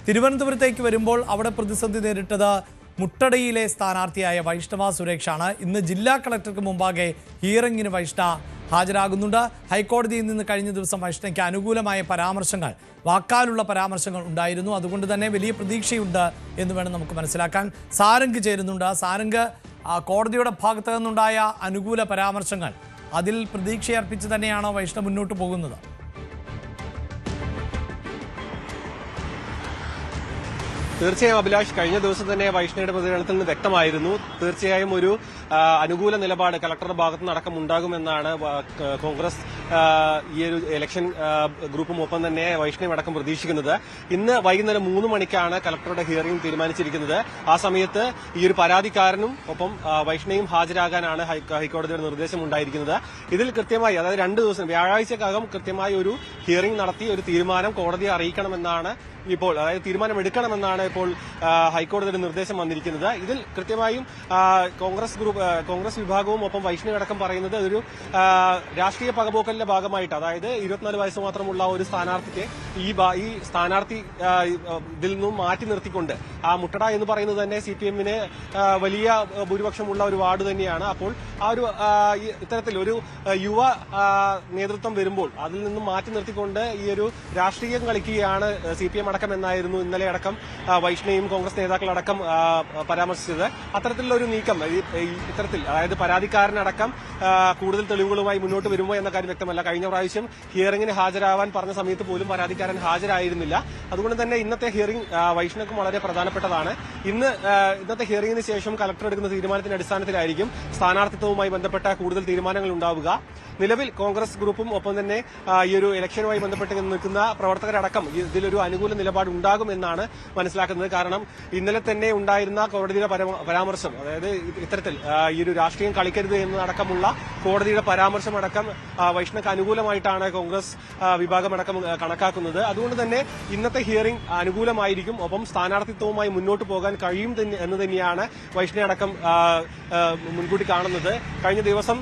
തിരുവനന്തപുരത്തേക്ക് വരുമ്പോൾ അവിടെ പ്രതിസന്ധി നേരിട്ടത് മുട്ടടയിലെ സ്ഥാനാർത്ഥിയായ വൈഷ്ണവ സുരേഷാണ്. ഇന്ന് ജില്ലാ കളക്ടർക്ക് മുമ്പാകെ ഹിയറിംഗിന് വൈഷ്ണ ഹാജരാകുന്നുണ്ട്. ഹൈക്കോടതിയിൽ നിന്ന് കഴിഞ്ഞ ദിവസം വൈഷ്ണയ്ക്ക് അനുകൂലമായ പരാമർശങ്ങൾ, വാക്കാലുള്ള പരാമർശങ്ങൾ ഉണ്ടായിരുന്നു. അതുകൊണ്ട് തന്നെ വലിയ പ്രതീക്ഷയുണ്ട് എന്ന് വേണം നമുക്ക് മനസ്സിലാക്കാൻ. സാരംഗ് ചേരുന്നുണ്ട്. സാരംഗ്, കോടതിയുടെ ഭാഗത്തു നിന്നുണ്ടായ അനുകൂല പരാമർശങ്ങൾ, അതിൽ പ്രതീക്ഷയർപ്പിച്ച് തന്നെയാണോ വൈഷ്ണ മുന്നോട്ട് പോകുന്നത്? തീർച്ചയായും അഭിലാഷ്, കഴിഞ്ഞ ദിവസം തന്നെ വൈഷ്ണയുടെ പ്രതികരണത്തിൽ നിന്ന് വ്യക്തമായിരുന്നു തീർച്ചയായും ഒരു അനുകൂല നിലപാട് കളക്ടറുടെ ഭാഗത്തു നിന്നടക്കം ഉണ്ടാകുമെന്നാണ് കോൺഗ്രസ് ഈ ഒരു ഇലക്ഷൻ ഗ്രൂപ്പും ഒപ്പം തന്നെ വൈഷ്ണയും അടക്കം പ്രതീക്ഷിക്കുന്നത്. ഇന്ന് വൈകുന്നേരം 3 മണിക്കാണ് കളക്ടറുടെ ഹിയറിംഗ് തീരുമാനിച്ചിരിക്കുന്നത്. ആ സമയത്ത് ഈ ഒരു പരാതിക്കാരനും ഒപ്പം വൈഷ്ണയും ഹാജരാകാനാണ് ഹൈക്കോടതിയുടെ നിർദ്ദേശം ഉണ്ടായിരിക്കുന്നത്. ഇതിൽ കൃത്യമായി, അതായത് 2 ദിവസം വ്യാഴാഴ്ചക്കകം കൃത്യമായി ഒരു ഹിയറിംഗ് നടത്തി ഒരു തീരുമാനം കോടതിയെ അറിയിക്കണമെന്നാണ് ഇപ്പോൾ, അതായത് തീരുമാനമെടുക്കണമെന്നാണ് ഇപ്പോൾ ഹൈക്കോടതിയുടെ നിർദ്ദേശം വന്നിരിക്കുന്നത്. ഇതിൽ കൃത്യമായും കോൺഗ്രസ് വിഭാഗവും ഒപ്പം വൈഷ്ണവ് അടക്കം പറയുന്നത് ഒരു രാഷ്ട്രീയ പകപോക്കലിന്റെ ഭാഗമായിട്ട്, അതായത് 24 വയസ്സ് മാത്രമുള്ള ഒരു സ്ഥാനാർത്ഥിക്ക് ഈ സ്ഥാനാർത്ഥി ഇതിൽ നിന്നും മാറ്റി നിർത്തിക്കൊണ്ട്, ആ മുട്ടട എന്ന് പറയുന്നത് തന്നെ CPM-ന് വലിയ ഭൂരിപക്ഷമുള്ള ഒരു വാർഡ് തന്നെയാണ്. അപ്പോൾ ആ ഒരു ഇത്തരത്തിൽ ഒരു യുവ നേതൃത്വം വരുമ്പോൾ അതിൽ നിന്നും മാറ്റി നിർത്തിക്കൊണ്ട് ഈ ഒരു രാഷ്ട്രീയം കളിക്കുകയാണ് CPM അടക്കം എന്നായിരുന്നു ഇന്നലെ അടക്കം വൈഷ്ണയും കോൺഗ്രസ് നേതാക്കളടക്കം പരാമർശിച്ചത്. അത്തരത്തിലുള്ള ഒരു നീക്കം ഇത്തരത്തിൽ, അതായത് പരാതിക്കാരനടക്കം കൂടുതൽ തെളിവുകളുമായി മുന്നോട്ട് വരുമോ എന്ന കാര്യം വ്യക്തമല്ല. കഴിഞ്ഞ പ്രാവശ്യം ഹിയറിംഗിന് ഹാജരാവാൻ പറഞ്ഞ സമയത്ത് പോലും പരാതിക്കാരൻ ഹാജരായിരുന്നില്ല. അതുകൊണ്ട് തന്നെ ഇന്നത്തെ ഹിയറിംഗ് വൈഷ്ണയ്ക്കും വളരെ പ്രധാനപ്പെട്ടതാണ്. ഇന്നത്തെ ഹിയറിംഗിന് ശേഷം കളക്ടർ എടുക്കുന്ന തീരുമാനത്തിന്റെ അടിസ്ഥാനത്തിലായിരിക്കും സ്ഥാനാർത്ഥിത്വവുമായി ബന്ധപ്പെട്ട കൂടുതൽ തീരുമാനങ്ങൾ ഉണ്ടാവുക. നിലവിൽ കോൺഗ്രസ് ഗ്രൂപ്പും ഒപ്പം തന്നെ ഈ ഒരു ഇലക്ഷനുമായി ബന്ധപ്പെട്ട് നിൽക്കുന്ന പ്രവർത്തകരടക്കം ഇതിലൊരു അനുകൂല നിലപാട് ഉണ്ടാകുമെന്നാണ് മനസ്സിലാക്കുന്നത്. കാരണം ഇന്നലെ തന്നെ ഉണ്ടായിരുന്ന കോടതിയുടെ പരാമർശം, അതായത് ഇത്തരത്തിൽ ഈ ഒരു രാഷ്ട്രീയം കളിക്കരുത് എന്നതടക്കമുള്ള കോടതിയുടെ പരാമർശം അടക്കം വൈഷ്ണയ്ക്ക് അനുകൂലമായിട്ടാണ് കോൺഗ്രസ് വിഭാഗമടക്കം കണക്കാക്കുന്നത്. അതുകൊണ്ട് തന്നെ ഇന്നത്തെ ഹിയറിംഗ് അനുകൂലമായിരിക്കും. ഒപ്പം സ്ഥാനാർത്ഥിത്വവുമായി മുന്നോട്ട് പോകാൻ കഴിയും എന്ന് തന്നെയാണ് വൈഷ്ണയടക്കം മുൻകൂട്ടി കാണുന്നത്. കഴിഞ്ഞ ദിവസം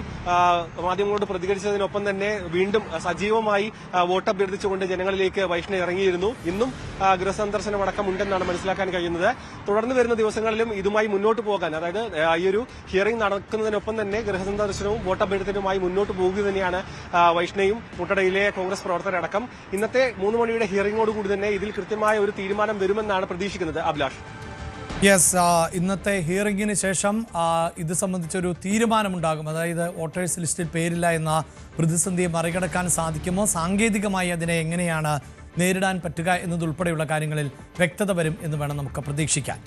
മാധ്യമങ്ങളോട് പ്രതികരിച്ചതിനൊപ്പം തന്നെ വീണ്ടും സജീവമായി വോട്ട് അഭ്യർത്ഥിച്ചുകൊണ്ട് ജനങ്ങളിലേക്ക് വൈഷ്ണ ഇറങ്ങിയിരുന്നു. ഇന്നും ഗൃഹസന്ദർശനം അടക്കം ഉണ്ടെന്നാണ് മനസ്സിലാക്കാൻ കഴിയുന്നത്. തുടർന്ന് വരുന്ന ദിവസങ്ങളിലും ഇതുമായി മുന്നോട്ട് പോകാൻ, അതായത് ഈ ഒരു ഹിയറിംഗ് നടക്കുന്നതിനൊപ്പം തന്നെ ഗൃഹസന്ദർശനവും വോട്ട് അഭ്യർത്ഥനയുമായി മുന്നോട്ട് പോകുക തന്നെയാണ് വൈഷ്ണയും മുട്ടടയിലെ കോൺഗ്രസ് പ്രവർത്തകരടക്കം. ഇന്നത്തെ 3 മണിയുടെ ഹിയറിംഗോടുകൂടി തന്നെ ഇതിൽ കൃത്യമായ ഒരു തീരുമാനം വരുമെന്നാണ് പ്രതീക്ഷിക്കുന്നത്. അഭിലാഷ്, ഇന്നത്തെ ഹിയറിംഗിന് ശേഷം ഇത് സംബന്ധിച്ചൊരു തീരുമാനമുണ്ടാകും. അതായത് വോട്ടേഴ്സ് ലിസ്റ്റിൽ പേരില്ല എന്ന പ്രതിസന്ധിയെ മറികടക്കാൻ സാധിക്കുമോ, സാങ്കേതികമായി അതിനെ എങ്ങനെയാണ് നേരിടാൻ പറ്റുക എന്നതുൾപ്പെടെയുള്ള കാര്യങ്ങളിൽ വ്യക്തത വരും എന്ന് വേണം നമുക്ക് പ്രതീക്ഷിക്കാൻ.